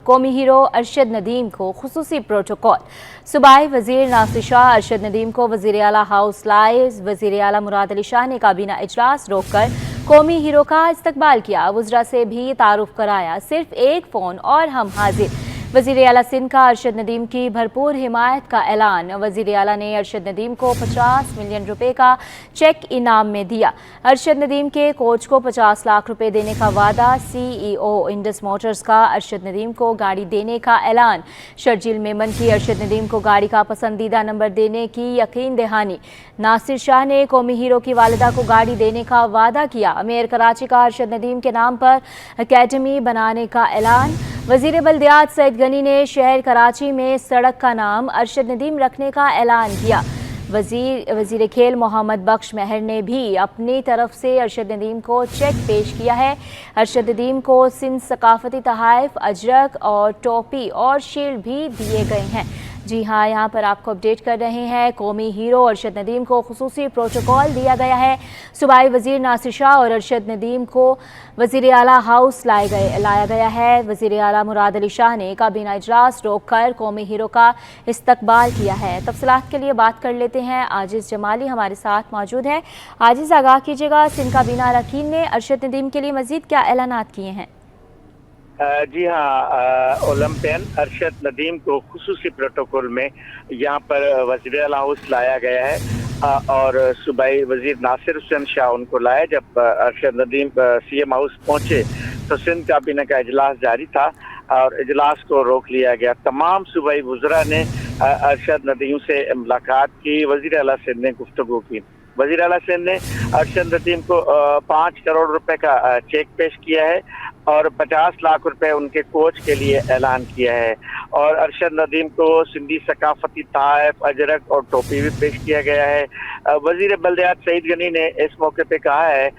कौमी हीरो अरशद नदीम को खुसूसी प्रोटोकॉल। सूबाई वजीर नासिर शाह अरशद नदीम को वजीर आला हाउस लाए। वजीर आला मुराद अली शाह ने काबीना इजलास रोककर कौमी हीरो का इस्तकबाल किया। वज़रा से भी तारुफ कराया, सिर्फ एक फ़ोन और हम हाजिर। वज़ीर आला सिंध का अरशद नदीम की भरपूर हिमायत का ऐलान। वज़ीर आला ने अरशद नदीम को 50 मिलियन रुपए का चेक इनाम में दिया। अरशद नदीम के कोच को 50 लाख रुपए देने का वादा। CEO इंडस मोटर्स का अरशद नदीम को गाड़ी देने का ऐलान। शर्जील मेमन की अरशद नदीम को गाड़ी का पसंदीदा नंबर देने की यकीन दहानी। नासिर शाह ने कौमी हीरो की वालिदा को गाड़ी देने का वादा किया। मेयर कराची का अरशद नदीम के नाम पर अकेडमी बनाने का ऐलान। वजीर बल्दियात सईद गनी ने शहर कराची में सड़क का नाम अरशद नदीम रखने का ऐलान किया। वजीर खेल मोहम्मद बख्श महर ने भी अपनी तरफ से अरशद नदीम को चेक पेश किया है। अरशद नदीम को सिंध सकाफती तहाइफ, अजरक और टोपी और शील्ड भी दिए गए हैं। जी हाँ, यहाँ पर आपको अपडेट कर रहे हैं। कौमी हीरो अरशद नदीम को खुसूसी प्रोटोकॉल दिया गया है। सूबाई वजीर नासिर शाह और अरशद नदीम को वजीर आला हाउस लाया गया है। वजीर आला मुराद अली शाह ने काबीना इजलास रोककर कौमी हीरो का इस्तकबाल किया है। तफसीलात के लिए बात कर लेते हैं। आजिज़ जमाली हमारे साथ मौजूद है। आजिज़, आगाह कीजिएगा, सिंध काबीना अरकान ने अरशद नदीम के लिए मजीद क्या ऐलानात किए हैं? जी हाँ, ओलंपियन अरशद नदीम को खुसूसी प्रोटोकॉल में यहाँ पर वज़ीर आला हाउस लाया गया है और सूबाई वजीर नासिर हुसैन शाह उनको लाया। जब अरशद नदीम CM हाउस पहुँचे तो सिंध काबीना का इजलास जारी था और इजलास को रोक लिया गया। तमाम सूबाई वज़रा ने अरशद नदीम से मुलाकात की। वज़ीर आला सिंध ने गुफ्तगू की। वज़ीर आला सिंध ने अरशद नदीम को 5 करोड़ रुपए का चेक पेश किया है और 50 लाख रुपए उनके कोच के लिए ऐलान किया है। और अरशद नदीम को सिंधी सकाफती तहाइफ, अजरक और टोपी भी पेश किया गया है। वजीर बल्दियात सईद गनी ने इस मौके पे कहा है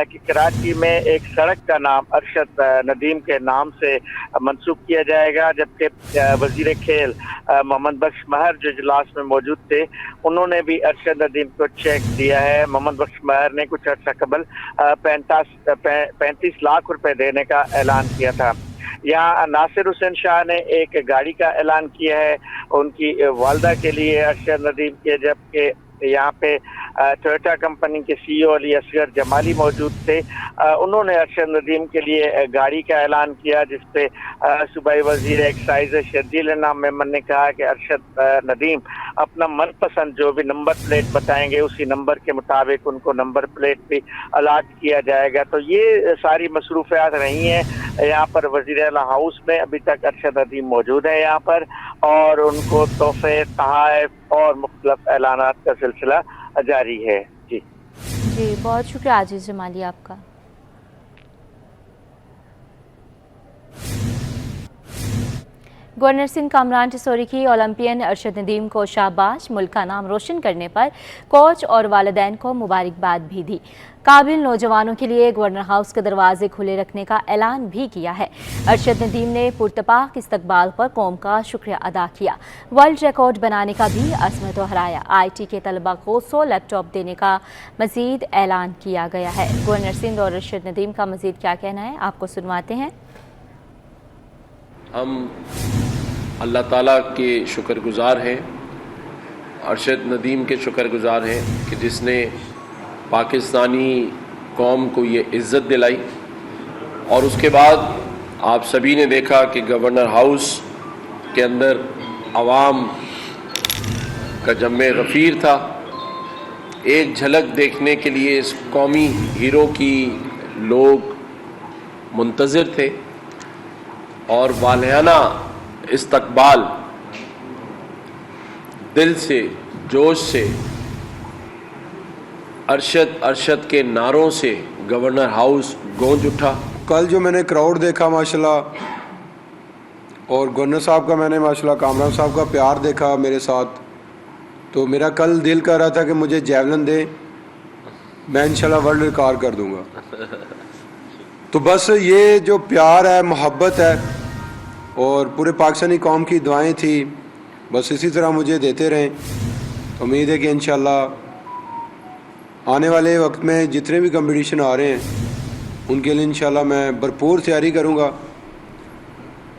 कि कराची में एक सड़क का नाम अरशद नदीम के नाम से मंसूब किया जाएगा। जबकि वजीर खेल मोहम्मद बख्श महर जो इजलास में मौजूद थे, उन्होंने भी अरशद नदीम को चेक दिया है। मोहम्मद बख्श महर ने कुछ अर्सा कबल 35 लाख रुपए देने का ऐलान किया था। यहाँ नासिर हुसैन शाह ने एक गाड़ी का ऐलान किया है उनकी वालदा के लिए अरशद नदीम के। जबकि यहाँ पे टोयोटा कंपनी के CEO अली असगर जमाली मौजूद थे। उन्होंने अरशद नदीम के लिए गाड़ी का ऐलान किया, जिसपे सूबाई वजीर एक्साइज शर्जील मेमन ने कहा कि अरशद नदीम अपना मनपसंद जो भी नंबर प्लेट बताएंगे उसी नंबर के मुताबिक उनको नंबर प्लेट भी अलाट किया जाएगा। तो ये सारी मसरूफियात रही हैं यहाँ पर वजीर आला हाउस में। अभी तक अरशद नदीम मौजूद है यहाँ पर और उनको तोहफे, तहाइफ और मुख्तलिफ ऐलानात का सिलसिला जारी है। जी बहुत शुक्रिया आजिज़ जमाली आपका। गवर्नर सिंध कामरान टिसोरी की ओलंपियन अरशद नदीम को शाबाश, मुल्क का नाम रोशन करने पर कोच और वालिदैन को मुबारकबाद भी दी। काबिल नौजवानों के लिए गवर्नर हाउस के दरवाजे खुले रखने का ऐलान भी किया है। अरशद नदीम ने पुरतपाक इस्तकबाल पर कौम का शुक्रिया अदा किया। वर्ल्ड रिकॉर्ड बनाने का भी अज़्म दोहराया। IT के तलबा को 100 लैपटॉप देने का मजीद ऐलान किया गया है। गवर्नर सिंध और अरशद नदीम का मजीद क्या कहना है, आपको सुनवाते हैं। हम अल्लाह ताला के शुक्रगुज़ार हैं, अरशद नदीम के शुक्रगुज़ार हैं कि जिसने पाकिस्तानी कौम को ये इज़्ज़त दिलाई। और उसके बाद आप सभी ने देखा कि गवर्नर हाउस के अंदर अवाम का जम्मे गफ़ीर था। एक झलक देखने के लिए इस कौमी हीरो की लोग मुंतज़िर थे और वालियाना इस्तकबाल दिल से, जोश से, अरशद अरशद के नारों से गवर्नर हाउस गूंज उठा। कल जो मैंने क्राउड देखा माशाल्लाह, और गवर्नर साहब का मैंने माशाल्लाह कामरान साहब का प्यार देखा मेरे साथ, तो मेरा कल दिल कर रहा था कि मुझे जैवलिन दे, मैं इंशाल्लाह वर्ल्ड रिकॉर्ड कर दूंगा। तो बस ये जो प्यार है, मोहब्बत है और पूरे पाकिस्तानी कौम की दुआएं थी, बस इसी तरह मुझे देते रहें। तो उम्मीद है कि इंशाल्लाह आने वाले वक्त में जितने भी कंपटीशन आ रहे हैं उनके लिए इंशाल्लाह मैं भरपूर तैयारी करूँगा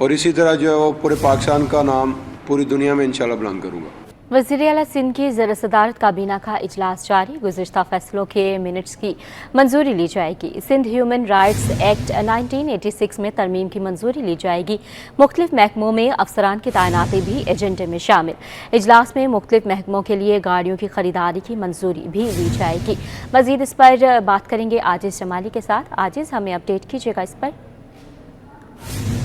और इसी तरह जो है वो पूरे पाकिस्तान का नाम पूरी दुनिया में इंशाल्लाह बुलंद करूँगा। वज़ीर आला सिंध की ज़र सदारत काबीना का इजलास जारी। गुज़िश्ता फैसलों के मिनट्स की मंजूरी ली जाएगी। सिंध ह्यूमन राइट्स एक्ट 1986 में तरमीम की मंजूरी ली जाएगी। मुख्तलिफ महकमों में अफसरान की तैनाती भी एजेंडे में शामिल। इजलास में मुख्तलिफ महकमों के लिए गाड़ियों की खरीदारी की मंजूरी भी ली जाएगी। मज़ीद इस पर बात करेंगे आजिज़ जमाली के साथ। आजिज़, हमें अपडेट कीजिएगा इस पर।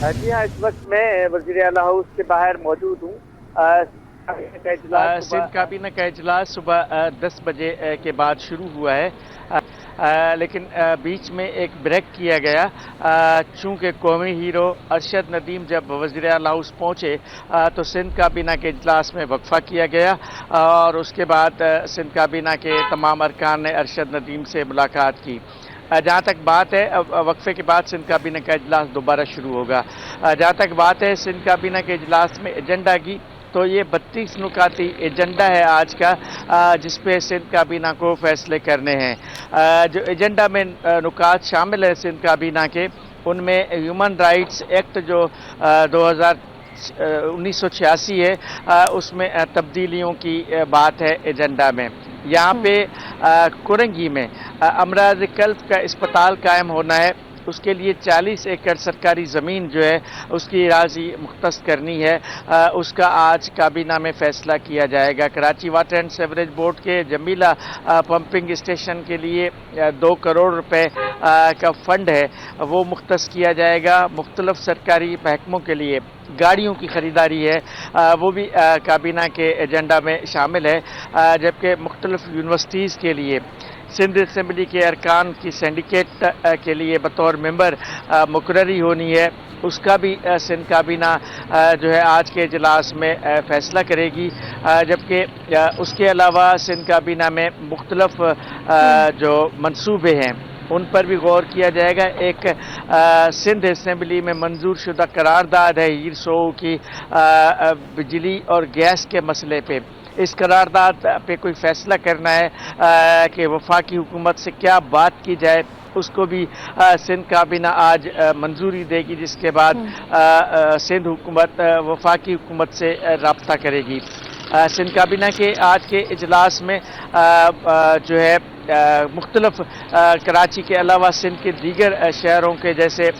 जी हाँ, इस वक्त मैं वज़ीर आला हाउस के बाहर मौजूद हूँ। सिंध काबीना का इजलास सुबह 10 बजे के बाद शुरू हुआ है, लेकिन बीच में एक ब्रेक किया गया चूँकि कौमी हीरो अरशद नदीम जब वज़ीर आला हाउस पहुँचे तो सिंध काबीना के इजलास में वक्फा किया गया और उसके बाद सिंध काबीना के तमाम अरकान ने अरशद नदीम से मुलाकात की। जहाँ तक बात है वक्फे के बाद सिंध काबीना का इजलास दोबारा शुरू होगा। जहाँ तक बात है सिंध काबीना के इजलास में एजेंडा की, तो ये 32 नुकाती एजेंडा है आज का, जिस पे सिंध काबीना को फैसले करने हैं। जो एजेंडा में नुकात शामिल है सिंध काबीना के, उनमें ह्यूमन राइट्स एक्ट जो 1986 है, उसमें तब्दीलियों की बात है एजेंडा में। यहाँ पे कुरंगी में अमराज कल्ब का अस्पताल कायम होना है, उसके लिए 40 एकड़ सरकारी ज़मीन जो है उसकी राज़ी मुख्तस करनी है, उसका आज काबीना में फ़ैसला किया जाएगा। Karachi water and sewerage board के जमीला पंपिंग स्टेशन के लिए 2 करोड़ रुपए का फ़ंड है, वो मुख्तस किया जाएगा। मुख्तलिफ सरकारी महकमों के लिए गाड़ियों की ख़रीदारी है, वो भी काबीना के एजेंडा में शामिल है। जबकि मुख्तलिफ यूनिवर्सिटीज़ के लिए सिंध असम्बली के अरकान की सिंडिकेट के लिए बतौर मेंबर मुकर्ररी होनी है, उसका भी सिंध काबीना जो है आज के इजलास में फ़ैसला करेगी। जबकि उसके अलावा सिंध काबीना में मुख्तलिफ जो मंसूबे हैं उन पर भी गौर किया जाएगा। एक सिंध असम्बली में मंजूर शुदा करारदाद है हीर सो की बिजली और गैस के मसले पे। इस करारदाद पे कोई फ़ैसला करना है कि वफाकी हुकूमत से क्या बात की जाए, उसको भी सिंध काबीना आज मंजूरी देगी, जिसके बाद सिंध हुकूमत वफाकी हुकूमत से रब्ता करेगी। सिंध काबीना के आज के इजलास में जो है मुख्तलिफ कराची के अलावा सिंध के दीगर शहरों के जैसे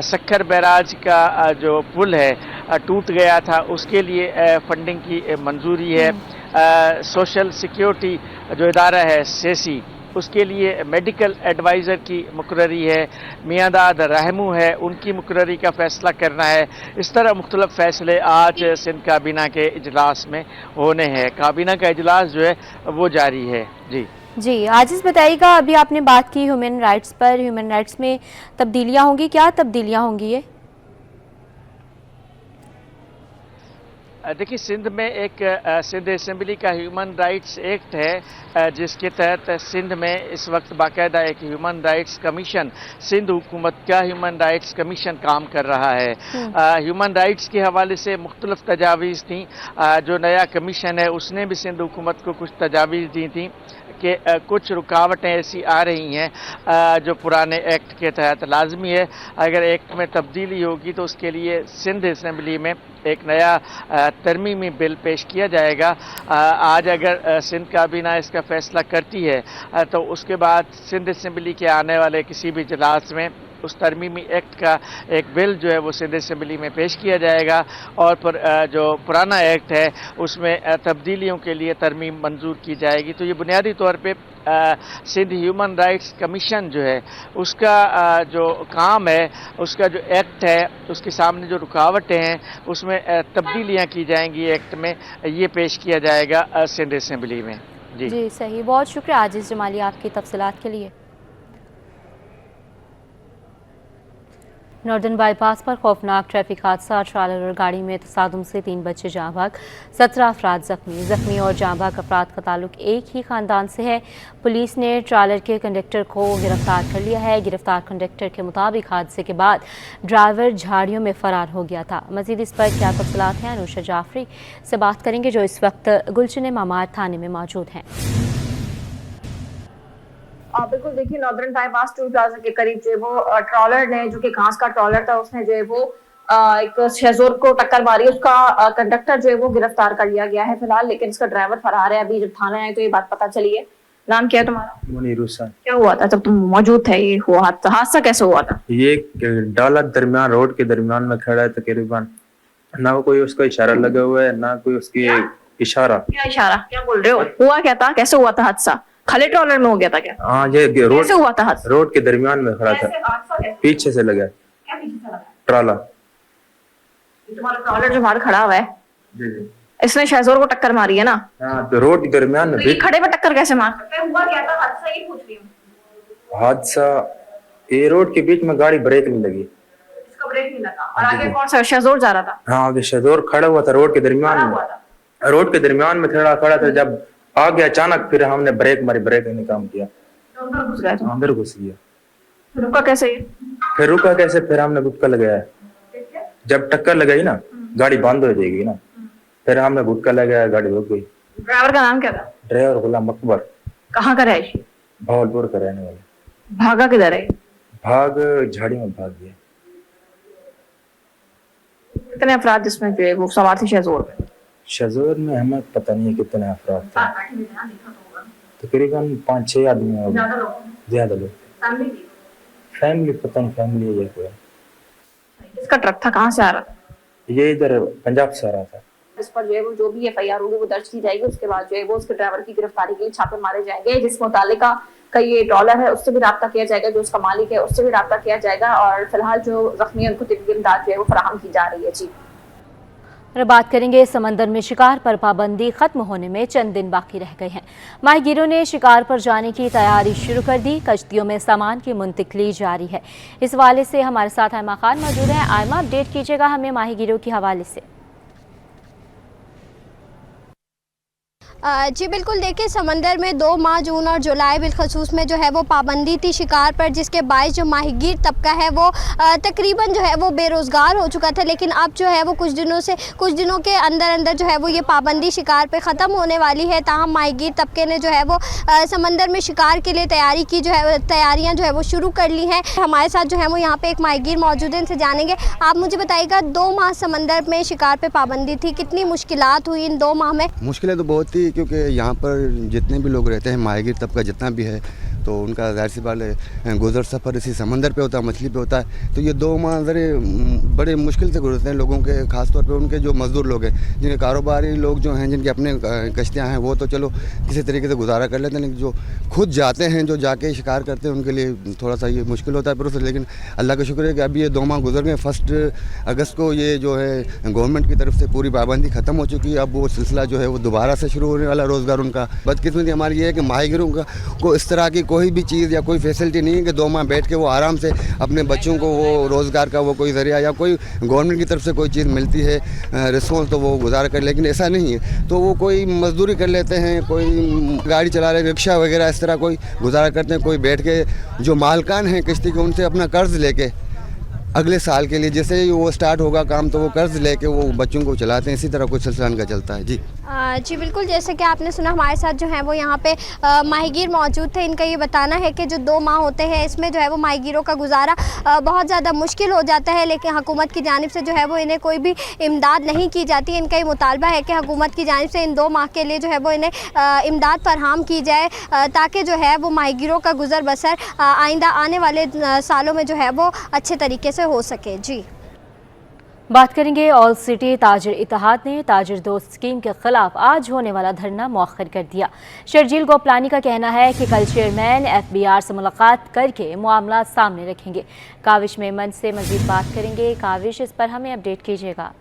सक्खर बैराज का जो पुल है टूट गया था, उसके लिए फंडिंग की मंजूरी है। सोशल सिक्योरिटी जो इदारा है सेसी, उसके लिए मेडिकल एडवाइज़र की मुकर्ररी है। मियांदाद रहमू है, उनकी मुकर्ररी का फ़ैसला करना है। इस तरह मुख्तलिफ फ़ैसले आज सिंध काबीना के इजलास में होने हैं। काबीना का इजलास जो है वो जारी है। जी आजिज़ बताइएगा, अभी आपने बात की ह्यूमन राइट्स पर, ह्यूमन राइट्स में तब्दीलियाँ होंगी, क्या तब्दीलियाँ होंगी ये? देखिए, सिंध में एक सिंध असम्बली का ह्यूमन राइट्स एक्ट है, जिसके तहत सिंध में इस वक्त बाकायदा एक ह्यूमन राइट्स कमीशन, सिंध हुकूमत का ह्यूमन राइट्स कमीशन काम कर रहा है। ह्यूमन राइट्स के हवाले से मुख्तलिफ तजावीज़ थी। जो नया कमीशन है उसने भी सिंध हुकूमत को कुछ तजावीज़ दी थी कि कुछ रुकावटें ऐसी आ रही हैं जो पुराने एक्ट के तहत लाजमी है। अगर एक्ट में तब्दीली होगी तो उसके लिए सिंध असम्बली में एक नया तरमीमी बिल पेश किया जाएगा। आज अगर सिंध काबीना इसका फ़ैसला करती है तो उसके बाद सिंध असम्बली के आने वाले किसी भी इजलास में उस तरमीमी एक्ट का एक बिल जो है वो सिंध असम्बली में पेश किया जाएगा और फिर जो पुराना एक्ट है उसमें तब्दीलियों के लिए तरमीम मंजूर की जाएगी। तो ये बुनियादी तौर पे सिंध ह्यूमन राइट्स कमीशन जो है उसका जो काम है, उसका जो एक्ट है, उसके सामने जो रुकावटें हैं उसमें तब्दीलियाँ की जाएंगी एक्ट में, ये पेश किया जाएगा सिंध असम्बली में। जी सही, बहुत शुक्रिया आजिज़ जमाली आपकी तफसीलात के लिए। नॉर्दर्न बाईपास पर खौफनाक ट्रैफिक हादसा, ट्रालर और गाड़ी में तसादुम से 3 बच्चे जाँ भाग, 17 अफराद जख्मी और जाँ भाग अफराद का ताल्लुक एक ही खानदान से है। पुलिस ने ट्रालर के कंडक्टर को गिरफ्तार कर लिया है। गिरफ्तार कंडक्टर के मुताबिक हादसे के बाद ड्राइवर झाड़ियों में फरार हो गया था। मजीद इस पर क्या तफसीलात हैं, अनुषा जाफरी से बात करेंगे जो इस वक्त गुलशन मामार थाने में मौजूद हैं। बिल्कुल, देखिए नॉर्दर्न बाईपास टोल प्लाजा के करीब जो है वो ट्रॉलर ने, जो कि घास का ट्रॉलर था, उसने जो है वो एक शहजोर को टक्कर मारी, उसका कंडक्टर जो है वो गिरफ्तार कर लिया गया है फिलहाल, लेकिन इसका ड्राइवर फरार है। अभी जब थाने आए तो ये बात पता चली है। नाम क्या है तुम्हारा? मुनीर हुसैन। क्या हुआ था जब तुम मौजूद थे? ये हुआ हादसा कैसे हुआ था? ये डाला दरमियान रोड के दरमियान में खड़ा है तकरीबन, ना कोई उसका इशारा लगा हुआ है ना कोई उसकी इशारा। क्या इशारा? क्या बोल रहे हो? हुआ क्या था? कैसे हुआ था हादसा? खले ट्रॉलर में हो गया था क्या? हाँ, ये रोड कैसे हुआ था हादसा? रोड के दरमियान में खड़ा था, पीछे से लगा क्या पीछे से लगा? ट्राला। तुम्हारा ट्रॉलर जो बाहर खड़ा हुआ है, जी जी। इसने शहजोर को टक्कर मारी है ना? हाँ, तो रोड के दरमियान में तो ये खड़े में टक्कर कैसे मार सकते हैं? हुआ क्या था हादसा, ये पूछ रही हूँ। हादसा ये रोड के बीच में गाड़ी ब्रेक नहीं लगी, इसका ब्रेक नहीं लगा। और आगे कौन सा शहजोर जा रहा था? हाँ, आगे शहजोर खड़ा हुआ था रोड के दरमियान में, रोड के दरमियान में खड़ा था। जब आगे अचानक फिर हमने ब्रेक मारी, ब्रेक ने काम किया, अंदर घुस गया तुम? अंदर घुस गया। फिर रुका कैसे? फिर रुका कैसे? फिर हमने गुटका लगाया। जब टक्कर लगाई ना, गाड़ी बंद हो जाएगी ना, फिर हमने गुटका लगाया, गाड़ी रुक गई। ड्राइवर का नाम क्या था? ड्राइवर गुलाम अकबर, कहाँ का रहायशी? भावलपुर का रहने वाला। भागा किधर है? भाग झाड़ी में भाग गया। कितने अफराद जिसमें जो है वो सवार थे शहजोर में? शहजोर में हमें पता नहीं है कितने अफराद थे, तकरीबन 5-6 आदमी हो गए, ज्यादा लोग। फैमिली पता नहीं, फैमिली है कोई। इसका ट्रक था, कहाँ से आ रहा था? ये इधर पंजाब से आ रहा था। इस पर जो है वो जो भी एफआईआर होगी वो दर्ज की जाएगी। उसके बाद जो है वो उसके ड्राइवर की गिरफ्तारी के लिए छापे मारे जाएंगे। जिस मुतालिका का ये ट्रॉलर है उससे भी राब्ता किया जाएगा, जो उसका मालिक है उससे भी राब्ता किया जाएगा। और फिलहाल जो जख्मी है उनको तिब्बी इमदाद जो है वो फराहम की जा रही है। जी, और बात करेंगे समंदर में शिकार पर पाबंदी खत्म होने में चंद दिन बाकी रह गए हैं। माहीगीरों ने शिकार पर जाने की तैयारी शुरू कर दी। कश्तियों में सामान की मुंतकली जारी है। इस हवाले से हमारे साथ आयमा खान मौजूद है। आयमा, अपडेट कीजिएगा हमें माहीगीरों के हवाले से। जी बिल्कुल, देखिए समंदर में 2 माह जून और जुलाई बिलखसूस में जो है वो पाबंदी थी शिकार पर, जिसके बायस जो माहीगीर तबका है वो तकरीबन जो है वो बेरोज़गार हो चुका था। लेकिन अब जो है वो कुछ दिनों के अंदर जो है वो ये पाबंदी शिकार पे ख़त्म होने वाली है। ताहम माहीगीर तबके ने जो है वो समंदर में शिकार के लिए तैयारियाँ जो है वो शुरू कर ली हैं। हमारे साथ जो है वो यहाँ पे एक माहीगीर मौजूद है, इनसे जानेंगे। आप मुझे बताइएगा, 2 माह समंदर में शिकार पे पाबंदी थी, कितनी मुश्किलात हुई इन 2 माह में? मुश्किलें तो बहुत थी, क्योंकि यहाँ पर जितने भी लोग रहते हैं, माहीगीर तबका जितना भी है, तो उनका ज़ाहिर सी बात है गुज़र सफ़र इसी समंदर पे होता है, मछली पे होता है। तो ये 2 माह बड़े मुश्किल से गुजरते हैं लोगों के, ख़ास तौर पे उनके जो मज़दूर लोग हैं, जिनके कारोबारी लोग जो हैं, जिनके अपने कश्तियाँ हैं, वो तो चलो किसी तरीके से गुजारा कर लेते हैं। लेकिन जो खुद जाते हैं, जो जाके शिकार करते हैं, उनके लिए थोड़ा सा ये मुश्किल होता है प्रोसेस। लेकिन अल्लाह का शुक्र है कि अभी ये 2 माह गुजर गए। 1 अगस्त को ये जो है गवर्नमेंट की तरफ से पूरी पाबंदी ख़त्म हो चुकी है। अब वो सिलसिला जो है वो दोबारा से शुरू होने वाला। रोज़गार उनका, बदकिस्मती हमारी ये है कि माहीगीरों को इस तरह की कोई भी चीज़ या कोई फैसिलिटी नहीं है कि 2 माह बैठ के वो आराम से अपने बच्चों को वो रोज़गार का वो कोई ज़रिया या कोई गवर्नमेंट की तरफ से कोई चीज़ मिलती है रिस्पॉन्स, तो वो गुजारा कर। लेकिन ऐसा नहीं है, तो वो कोई मजदूरी कर लेते हैं, कोई गाड़ी चला रहे, रिक्शा वगैरह इस तरह कोई गुजारा करते हैं। कोई बैठ के जो मालकान हैं कश्ती के, उनसे अपना कर्ज़ लेके अगले साल के लिए, जैसे ही वो स्टार्ट होगा काम, तो वो कर्ज़ लेके वो बच्चों को चलाते हैं। इसी तरह कुछ सिलसिला इनका चलता है। जी जी बिल्कुल, जैसे कि आपने सुना, हमारे साथ जो है वो यहाँ पे माहीगीर मौजूद थे। इनका ये बताना है कि जो 2 माह होते हैं इसमें जो है वो माहीगीरों का गुजारा बहुत ज़्यादा मुश्किल हो जाता है। लेकिन हुकूमत की जानिब से जो है वो इन्हें कोई भी इमदाद नहीं की जाती। इनका ये मुतालबा है कि हुकूमत की जानिब से इन 2 माह के लिए जो है वो इन्हें इमदाद फराहम की जाए, ताकि जो है वो माहीगीरों का गुजर बसर आइंदा आने वाले सालों में जो है वो अच्छे तरीके से हो सके। जी, बात करेंगे ऑल सिटी ताजिर इत्तेहाद ने ताजिर दोस्त स्कीम के खिलाफ आज होने वाला धरना मौखर कर दिया। शर्जील गोपलानी का कहना है कि कल चेयरमैन FBR से मुलाकात करके मामला सामने रखेंगे। काविश मेमन से मजीद बात करेंगे। काविश, इस पर हमें अपडेट कीजिएगा।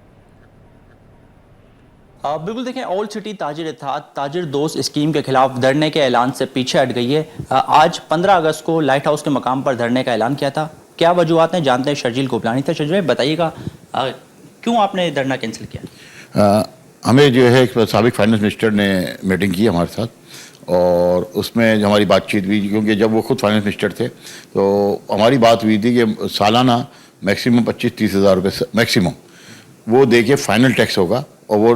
बिल्कुल, देखें, ऑल सिटी ताजिर इत्तेहाद ताजिर दोस्त स्कीम के खिलाफ धरने के ऐलान से पीछे हट गई है। आज 15 अगस्त को लाइट हाउस के मकाम पर धरने का ऐलान किया था। क्या वजूहत हैं, जानते हैं शर्जील गोपलानी थे। शर्जील, बताइएगा क्यों आपने धरना कैंसिल किया? हमें जो है साबिक फाइनेंस मिनिस्टर ने मीटिंग की हमारे साथ, और उसमें हमारी बातचीत हुई, क्योंकि जब वो खुद फाइनेंस मिनिस्टर थे तो हमारी बात हुई थी कि सालाना मैक्सिमम 25-30 हज़ार रुपये मैक्सिमम वो दे के फाइनल टैक्स होगा, और वो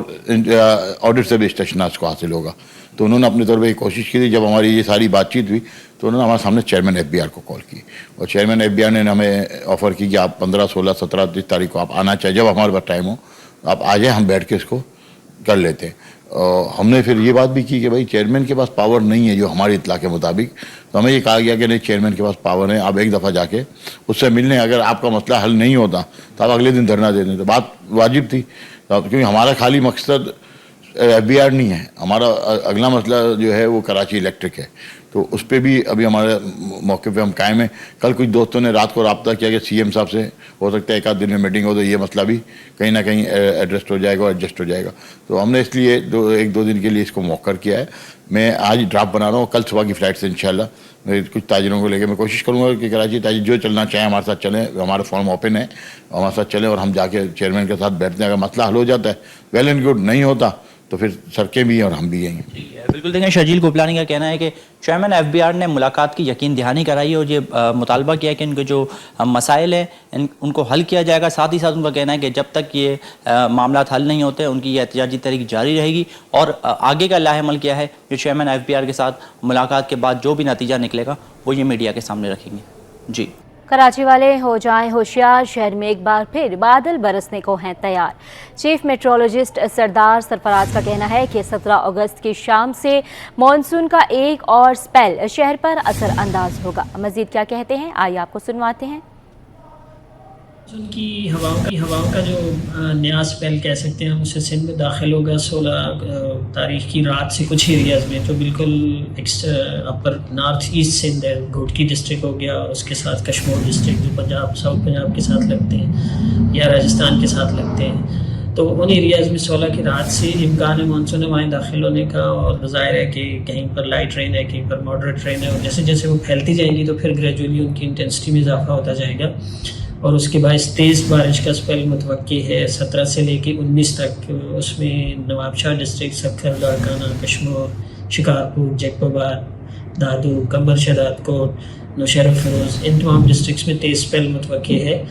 ऑडिट से भी स्टेशनार्स को हासिल होगा। تو انہوں نے اپنے طور پہ یہ کوشش کی تھی. جب ہماری یہ ساری بات چیت ہوئی تو انہوں نے ہمارے سامنے چیئرمین FBR کو کال کی, اور چیئرمین FBR نے ہمیں آفر کی کہ آپ 15, 16, 17 تاریخ کو آپ آنا چاہیے, جب ہمارے پاس ٹائم ہو آپ آ جائیں, ہم بیٹھ کے اس کو کر لیتے ہیں. ہم نے پھر یہ بات بھی کی کہ بھائی چیئرمین کے پاس پاور نہیں ہے جو ہماری اطلاع کے مطابق, تو ہمیں یہ کہا گیا کہ نہیں چیئرمین کے پاس پاور ہے, آپ ایک دفعہ جا کے اس سے مل لیں, اگر آپ کا مسئلہ حل نہیں ہوتا تو آپ اگلے دن دھرنا دے دیں. تو بات واجب تھی, کیونکہ ہمارا خالی مقصد FBR نہیں ہے, ہمارا اگلا مسئلہ جو ہے وہ کراچی الیکٹرک ہے, تو اس پہ بھی ابھی ہمارے موقع پہ ہم قائم ہیں. کل کچھ دوستوں نے رات کو رابطہ کیا کہ CM صاحب سے ہو سکتا ہے ایک آدھ دن میں میٹنگ ہو تو یہ مسئلہ بھی کہیں نہ کہیں ایڈریسٹ ہو جائے گا اور ایڈجسٹ ہو جائے گا. تو ہم نے اس لیے 1-2 دن کے لیے اس کو مؤخر کیا ہے. میں آج ڈرافٹ بنا رہا ہوں, کل صبح کی فلائٹ سے انشاءاللہ میں کچھ تاجروں کو لے کے میں کوشش کروں گا کہ کراچی تاجر جو چلنا چاہیں ہمارے ساتھ چلیں, ہمارا فارم اوپن ہے, ہمارے ساتھ چلیں اور ہم جا کے چیئرمین کے ساتھ بیٹھتے ہیں. اگر مسئلہ حل ہو جاتا ہے ویل اینڈ گڈ, نہیں ہوتا تو پھر سڑکیں بھی ہیں اور ہم بھی ہیں. بالکل دیکھیں, شرجیل گوپلانی کا کہنا ہے کہ چیئرمین FBR نے ملاقات کی یقین دہانی کرائی اور یہ مطالبہ کیا کہ ان کے جو مسائل ہیں ان کو حل کیا جائے گا. ساتھ ہی ساتھ ان کا کہنا ہے کہ جب تک یہ معاملات حل نہیں ہوتے ان کی یہ احتجاجی تحریک جاری رہے گی, اور آگے کا لاہ عمل کیا ہے جو چیئرمین FBR کے ساتھ ملاقات کے بعد جو بھی نتیجہ نکلے گا وہ یہ میڈیا کے سامنے رکھیں گے. جی, کراچی والے ہو جائیں ہوشیار, شہر میں ایک بار پھر بادل برسنے کو ہیں تیار. چیف میٹرولوجسٹ سردار سرفراز کا کہنا ہے کہ 17 اگست کی شام سے مانسون کا ایک اور سپیل شہر پر اثر انداز ہوگا. مزید کیا کہتے ہیں آئیے آپ کو سنواتے ہیں. ان کی ہواؤں کا جو نیا سپیل کہہ سکتے ہیں ہم اسے سندھ میں داخل ہوگا 16 تاریخ کی رات سے کچھ ایریاز میں, جو بالکل اپر نارتھ ایسٹ سندھ ہے, گھوٹکی ڈسٹرکٹ ہو گیا اور اس کے ساتھ کشمور ڈسٹرکٹ جو پنجاب ساؤتھ پنجاب کے ساتھ لگتے ہیں یا راجستھان کے ساتھ لگتے ہیں, تو ان ایریاز میں 16 کی رات سے امکان ہے مانسون ہوائیں داخل ہونے کا. اور ظاہر ہے کہ کہیں پر لائٹ رین ہے, کہیں پر ماڈریٹ رین ہے, اور جیسے جیسے وہ پھیلتی جائیں گی تو پھر گریجولی ان کی انٹینسٹی میں اضافہ ہوتا جائے گا, اور اس کے باعث تیز بارش کا سپیل متوقع ہے 17 سے لے کے 19 تک. اس میں نواب شاہ ڈسٹرکٹ, سکھر, لاڑکانہ, کشمور, شکارپور, جیکوبار, دادو, کمبر شداد کوٹ, نوشہرہ فیروز, ان تمام ڈسٹرکٹس میں تیز سپیل متوقع ہے,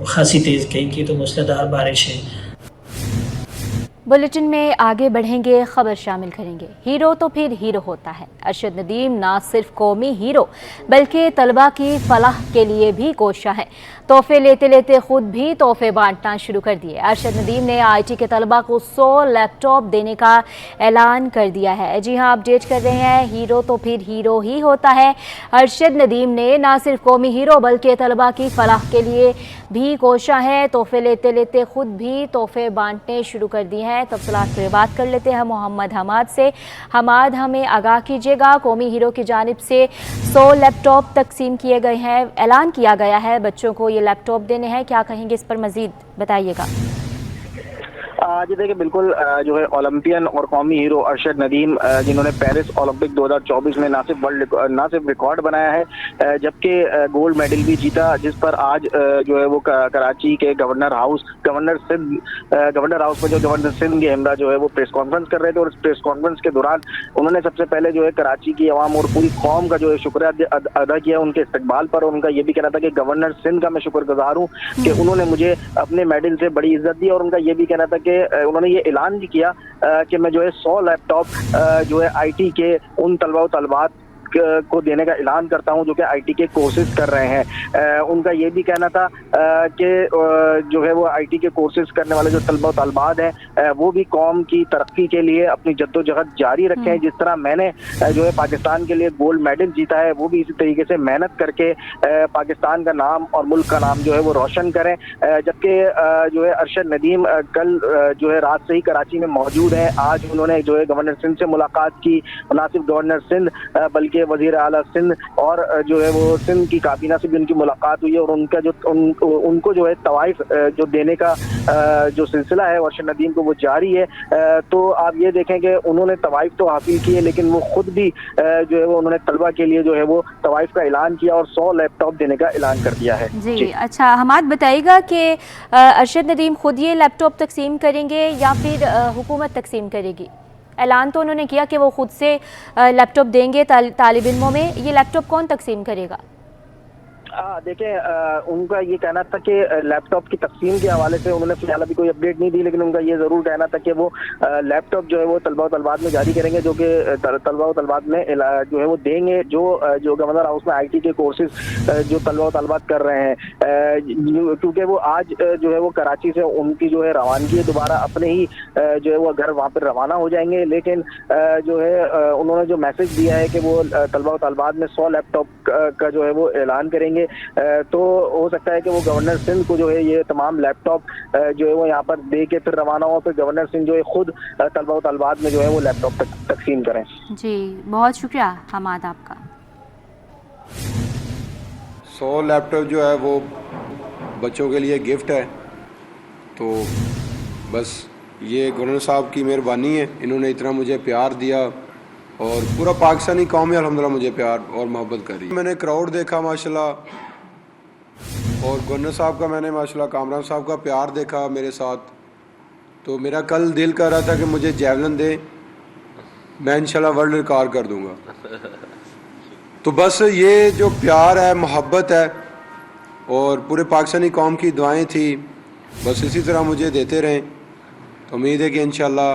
خاصی تیز, کہیں کی تو موسلادھار بارش ہے. بلیٹن میں آگے بڑھیں گے, خبر شامل کریں گے. ہیرو تو پھر ہیرو ہوتا ہے. ارشد ندیم نہ صرف قومی ہیرو بلکہ طلبہ کی فلاح کے لیے بھی کوشاں ہے. تحفے لیتے لیتے خود بھی تحفے بانٹنا شروع کر دیے. ارشد ندیم نے IT کے طلبہ کو 100 لیپ ٹاپ دینے کا اعلان کر دیا ہے. جی ہاں, اپڈیٹ کر رہے ہیں. ہیرو تو پھر ہیرو ہی ہوتا ہے. ارشد ندیم نے نہ صرف قومی ہیرو بلکہ طلبہ کی فلاح کے لیے بھی کوشاں ہے. تحفے لیتے لیتے خود بھی تحفے بانٹنے شروع کر دیے ہیں. تفصیلات پر بات کر لیتے ہیں محمد حماد سے. حماد, ہمیں آگاہ کیجیے گا, قومی ہیرو کی جانب سے 100 لیپ ٹاپ تقسیم کیے گئے ہیں, اعلان کیا گیا ہے بچوں کو یہ لیپ ٹاپ دینے ہیں, کیا کہیں گے اس پر مزید بتائیے گا. جی دیکھیں, بالکل جو ہے اولمپئن اور قومی ہیرو ارشد ندیم جنہوں نے پیرس اولمپک 2024 میں نہ صرف ریکارڈ بنایا ہے جبکہ گولڈ میڈل بھی جیتا, جس پر آج جو ہے وہ کراچی کے گورنر ہاؤس میں جو گورنر سندھ کے ہمراہ جو ہے وہ پریس کانفرنس کر رہے تھے, اور اس پریس کانفرنس کے دوران انہوں نے سب سے پہلے جو ہے کراچی کی عوام اور پوری قوم کا جو ہے شکریہ ادا کیا ان کے استقبال پر, اور ان کا یہ بھی کہنا تھا کہ گورنر سندھ کا میں شکر گزار ہوں کہ انہوں نے مجھے اپنے میڈل سے بڑی عزت دی, اور ان کا یہ بھی کہنا تھا کہ انہوں نے یہ اعلان بھی کیا کہ میں جو ہے 100 لیپ ٹاپ جو ہے IT کے ان طلبہ و طالبات کو دینے کا اعلان کرتا ہوں جو کہ IT کے کورسز کر رہے ہیں. ان کا یہ بھی کہنا تھا کہ جو ہے وہ IT کے کورسز کرنے والے جو طلبہ و طالبات ہیں وہ بھی قوم کی ترقی کے لیے اپنی جدوجہد جاری رکھیں. جس طرح میں نے جو ہے پاکستان کے لیے گولڈ میڈل جیتا ہے وہ بھی اسی طریقے سے محنت کر کے پاکستان کا نام اور ملک کا نام جو ہے وہ روشن کریں. جبکہ جو ہے ارشد ندیم کل جو ہے رات سے ہی کراچی میں موجود ہیں. آج انہوں نے جو ہے گورنر سندھ سے ملاقات کی, نہ صرف گورنر سندھ بلکہ وزیر اعلیٰ سندھ اور جو ہے وہ سندھ کی کابینہ سے بھی ان کی ملاقات ہوئی ہے, اور ان کا جو ان کو جو ہے طوائف جو دینے کا جو سلسلہ ہے ارشد ندیم کو وہ جاری ہے. تو آپ یہ دیکھیں کہ انہوں نے طوائف تو حاصل کیے لیکن وہ خود بھی جو ہے وہ انہوں نے طلبہ کے لیے جو ہے وہ طوائف کا اعلان کیا اور 100 لیپ ٹاپ دینے کا اعلان کر دیا ہے. جی اچھا, حماد بتائیے گا کہ ارشد ندیم خود یہ لیپ ٹاپ تقسیم کریں گے یا پھر حکومت تقسیم کرے گی؟ اعلان تو انہوں نے کیا کہ وہ خود سے لیپ ٹاپ دیں گے طالب علموں میں, یہ لیپ ٹاپ کون تقسیم کرے گا؟ देखें, उनका ये कहना था कि लैपटॉप की तकसीम के हवाले से उन्होंने फिलहाल अभी कोई अपडेट नहीं दी, लेकिन उनका ये ज़रूर कहना था कि वो लैपटॉप जो है वो तलबा व तलबात में जारी करेंगे, जो कि तलबा व तलबात में जो है वो देंगे, जो गवर्नर हाउस में IT के कोर्सेज जो तलबा व तलबात कर रहे हैं, क्योंकि वो आज जो है वो कराची से उनकी जो है रवानगी है, दोबारा अपने ही जो है वो घर वहाँ पर रवाना हो जाएंगे। लेकिन जो है उन्होंने जो मैसेज दिया है कि वो तलबा व तलबात में 100 लैपटॉप का जो है वो ऐलान करेंगे, तो हो सकता है कि वो गवर्नर सिंध को जो है ये तमाम लैपटॉप जो है वो यहाँ पर दे के फिर रवाना हो, फिर गवर्नर सिंह जो है खुद तलबा व तलबात में जो है वो लैपटॉप तकसीम करें। जी, बहुत शुक्रिया हमाद आपका। 100 लैपटॉप जो है वो बच्चों के लिए गिफ्ट है, तो बस ये गवर्नर साहब की मेहरबानी है, इन्होंने इतना मुझे प्यार दिया और पूरा पाकिस्तानी कौम में अल्हम्दुलिल्लाह मुझे प्यार और मोहब्बत करी। मैंने क्राउड देखा माशाल्लाह, और गवर्नर साहब का मैंने माशाल्लाह कामरान साहब का प्यार देखा मेरे साथ, तो मेरा कल दिल कर रहा था कि मुझे जैवलिन दे, मैं इंशाल्लाह वर्ल्ड रिकॉर्ड कर दूंगा। तो बस ये जो प्यार है, मोहब्बत है और पूरे पाकिस्तानी कौम की दुआएं थी, बस इसी तरह मुझे देते रहें। तो उम्मीद है कि इंशाल्लाह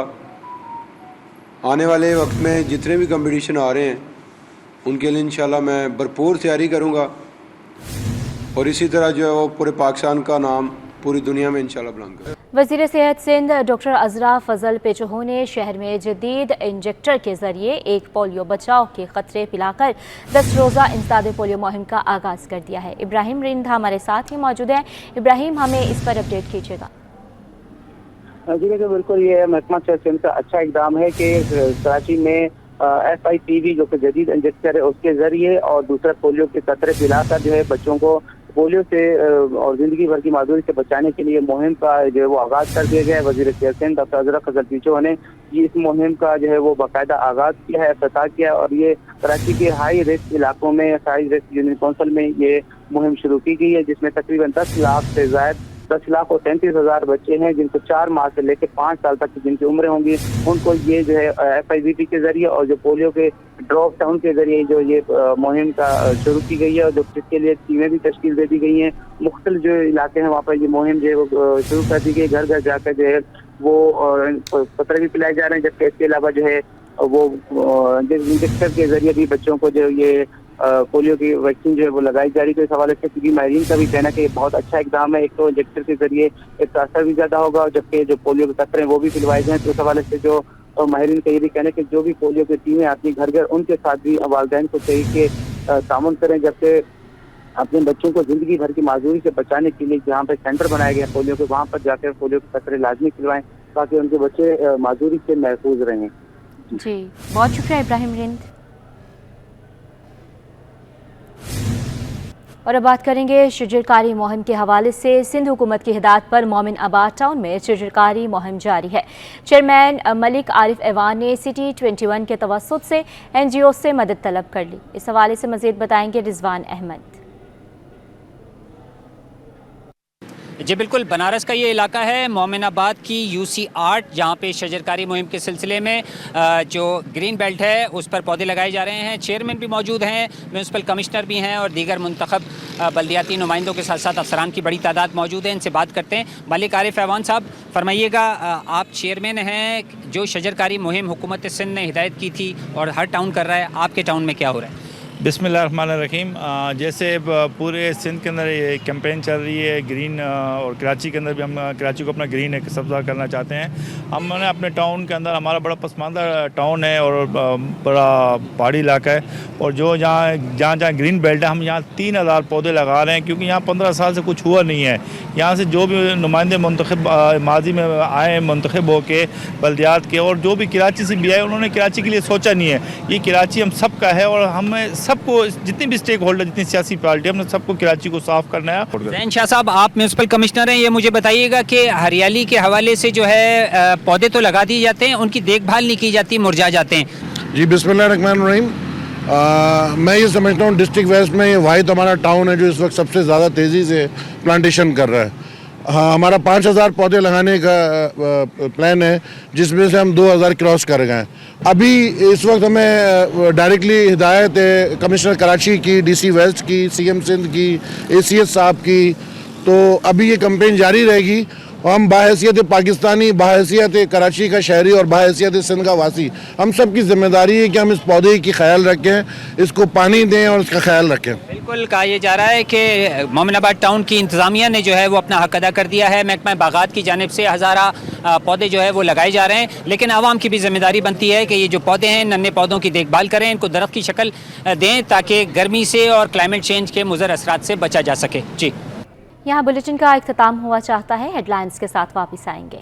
आने वाले वक्त में जितने भी कंपटीशन आ रहे हैं उनके लिए इंशाल्लाह मैं भरपूर तैयारी करूँगा, और इसी तरह जो है वो पूरे पाकिस्तान का नाम पूरी दुनिया में इंशाल्लाह बुलंद करें। वज़ीर सेहत सिंध डॉक्टर अज़रा फजल पेचहो ने शहर में जदीद इंजेक्टर के जरिए एक पोलियो बचाव के खतरे पिलाकर 10 रोज़ा इंसदाद पोलियो मुहिम का आगाज़ कर दिया है। इब्राहिम रिंद हमारे साथ ही मौजूद हैं। इब्राहिम, हमें इस पर अपडेट कीजिएगा। जी देखिए, बिल्कुल ये महकमा सेहत सिंध का अच्छा इकदाम है कि कराची में FIPV जो कि जदीद इंजेक्टर है उसके जरिए और दूसरा पोलियो के कतरे पिलाकर जो है बच्चों को पोलियो से और ज़िंदगी भर की माजूरी से बचाने के लिए मुहिम का जो है वो आगाज़ कर दिया गया है। वज़ीर सेहत सिंध डॉक्टर अज़रा फजल पेचहो ने इस मुहिम का जो है वो बाकायदा आगाज़ किया है, इफ्तिताह किया है, और ये कराची के हाई रिस्क इलाकों में हाई रिस्क यूनियन काउंसिल में ये मुहिम शुरू की गई है, जिसमें तकरीबन 10 लाख से ज़ायद 10,37,000 बच्चे हैं जिनको 4 माह से लेकर 5 साल तक की जिनकी उम्रें होंगी, उनको ये जो है FIVP के जरिए और जो पोलियो के ड्रॉप डाउन के जरिए जो ये मुहिम का शुरू की गई है, और जो जिसके लिए टीमें भी तश्कील दे दी गई हैं। मुख्तलिफ जो इलाके हैं वहाँ पर ये मुहिम जो है वो शुरू कर दी गई, घर घर जाकर जो है वो पत्र भी पिलाए जा रहे हैं, जबकि इसके अलावा जो है वो इंजेक्टर के जरिए भी बच्चों को जो ये पोलियो की वैक्सीन जो है वो लगाई जा रही है। तो इस हवाले से क्योंकि माहिरीन का भी कहना है कि ये बहुत अच्छा इकदाम है, एक तो इंजेक्टर के जरिए इसका असर भी ज़्यादा होगा, और जबकि जो पोलियो के कतरे हैं वो भी पिलवाए जाएँ। तो इस हवाले से जो माहिरीन का ये भी कहना है कि जो भी पोलियो की टीमें आती हैं घर घर, उनके साथ भी वालिदैन को चाहिए कि तामुन करें, जबकि अपने बच्चों को ज़िंदगी भर की माजूरी से बचाने के लिए जहाँ पे सेंटर बनाए गए पोलियो के, वहाँ पर जाकर पोलियो के कतरे लाजमी पिलवाएं ताकि उनके बच्चे माजूरी से महफूज रहें। जी, बहुत शुक्रिया इब्राहिम रिंद। और अब बात करेंगे शजरकारी मुहिम के हवाले से। सिंध हुकूमत की हिदायत पर मोमिन आबाद टाउन में शजरकारी मुहिम जारी है। चेयरमैन मलिक आरिफ ऐवान ने सिटी 21 के तवस्सुत से NGO से मदद तलब कर ली। इस हवाले से मज़ीद बताएंगे रिजवान अहमद। जी बिल्कुल, बनारस का ये इलाका है मोमिनाबाद की UC 8, जहाँ पे शजरकारी मुहिम के सिलसिले में जो ग्रीन बेल्ट है उस पर पौधे लगाए जा रहे हैं। चेयरमैन भी मौजूद हैं, म्यूनसिपल कमिश्नर भी हैं और दीगर मुंतखब बल्दियाती नुमाइंदों के साथ साथ अफसरान की बड़ी तादाद मौजूद है। इनसे बात करते हैं। मलिक आरिफ ऐवान साहब, फरमाइएगा, आप चेयरमैन हैं, जो शजरकारी मुहिम हुकूमत सिंध ने हिदायत की थी और हर टाउन कर रहा है, आपके टाउन में क्या हो रहा है? बिस्मिल्लाहिर्रहमानिर्रहीम। जैसे पूरे सिंध के अंदर ये कैंपेन चल रही है ग्रीन, और कराची के अंदर भी हम कराची को अपना ग्रीन एक सब्ज़ा करना चाहते हैं। हमने अपने टाउन के अंदर, हमारा बड़ा पसमानदा टाउन है और बड़ा पहाड़ी इलाका है, और जो जहाँ ग्रीन बेल्ट है हम यहाँ 3000 पौधे लगा रहे हैं, क्योंकि यहाँ 15 साल से कुछ हुआ नहीं है। यहाँ से जो भी नुमाइंदे मुंतखब माजी में आए मुंतखब हो के बल्दियात के, और जो भी कराची से भी आए, उन्होंने कराची के लिए सोचा नहीं है। ये कराची हम सब का है, और हमें सबको, जितने भी स्टेक होल्डर, जितनी सियासी पार्टी, हमने सबको कराची को साफ करना है। ज़ैन शाह साहब, आप म्यूनसिपल कमिश्नर हैं, ये मुझे बताइएगा कि हरियाली के हवाले से जो है पौधे तो लगा दिए जाते हैं, उनकी देखभाल नहीं की जाती, मुरझा जाते हैं। जी बिस्मिल्लाहिर्रहमानिर्रहीम। मैं ये समझता हूँ डिस्ट्रिक्ट वेस्ट में ये वाहिद हमारा टाउन है जो इस वक्त सबसे ज़्यादा तेज़ी से प्लांटेशन कर रहा है। हाँ, हमारा 5,000 पौधे लगाने का प्लान है, जिसमें से हम 2,000 क्रॉस कर गए। अभी इस वक्त हमें डायरेक्टली हिदायत है कमिश्नर कराची की, डीसी वेस्ट की, सीएम सिंध की, एसीएस साहब की, तो अभी ये कैंपेन जारी रहेगी। और हम बाहैसियत पाकिस्तानी, बाहैसियत कराची का शहरी और बाहैसियत सिंध का वासी, हम सब की जिम्मेदारी है कि हम इस पौधे की ख्याल रखें, इसको पानी दें और इसका ख्याल रखें। बिल्कुल कहा यह जा रहा है कि मोमिनाबाद टाउन की इंतज़ामिया ने जो है वो अपना हक अदा कर दिया है। महकमा बागात की जानिब से हज़ारा पौधे जो है वो लगाए जा रहे हैं, लेकिन आवाम की भी जिम्मेदारी बनती है कि ये जो पौधे हैं, नन्हे पौधों की देखभाल करें, इनको दरख्त की शक्ल दें ताकि गर्मी से और क्लाइमेट चेंज के मुज़र असरात से बचा जा सके। जी, यहाँ बुलेटिन का इख्तिताम हुआ चाहता है। हेडलाइंस के साथ वापस आएंगे।